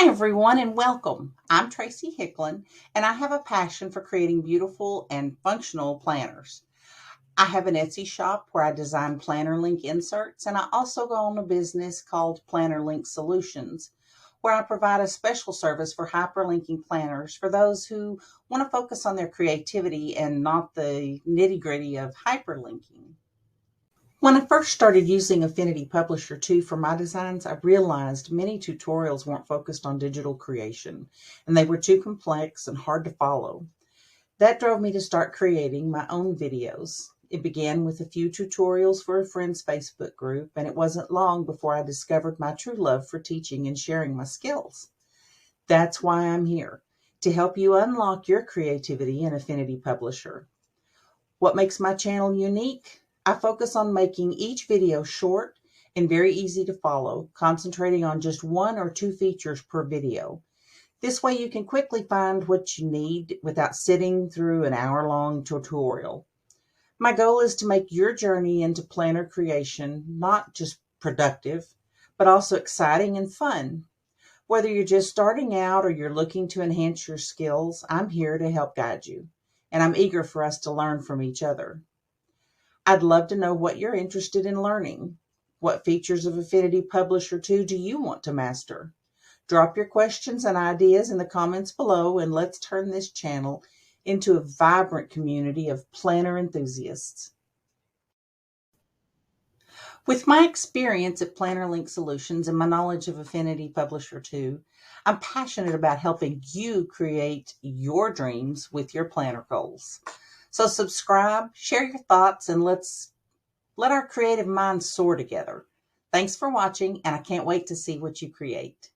Hi, everyone, and welcome. I'm Tracy Hicklin, and I have a passion for creating beautiful and functional planners. I have an Etsy shop where I design planner link inserts, and I also go on a business called Planner Link Solutions, where I provide a special service for hyperlinking planners for those who want to focus on their creativity and not the nitty-gritty of hyperlinking. When I first started using Affinity Publisher 2 for my designs, I realized many tutorials weren't focused on digital creation, and they were too complex and hard to follow. That drove me to start creating my own videos. It began with a few tutorials for a friend's Facebook group, and it wasn't long before I discovered my true love for teaching and sharing my skills. That's why I'm here, to help you unlock your creativity in Affinity Publisher. What makes my channel unique? I focus on making each video short and very easy to follow, concentrating on just one or two features per video. This way you can quickly find what you need without sitting through an hour-long tutorial. My goal is to make your journey into planner creation not just productive, but also exciting and fun. Whether you're just starting out or you're looking to enhance your skills, I'm here to help guide you, and I'm eager for us to learn from each other. I'd love to know what you're interested in learning. What features of Affinity Publisher 2 do you want to master? Drop your questions and ideas in the comments below, and let's turn this channel into a vibrant community of planner enthusiasts. With my experience at Planner Link Solutions and my knowledge of Affinity Publisher 2, I'm passionate about helping you create your dreams with your planner goals. So subscribe, share your thoughts, and let's let our creative minds soar together. Thanks for watching, and I can't wait to see what you create.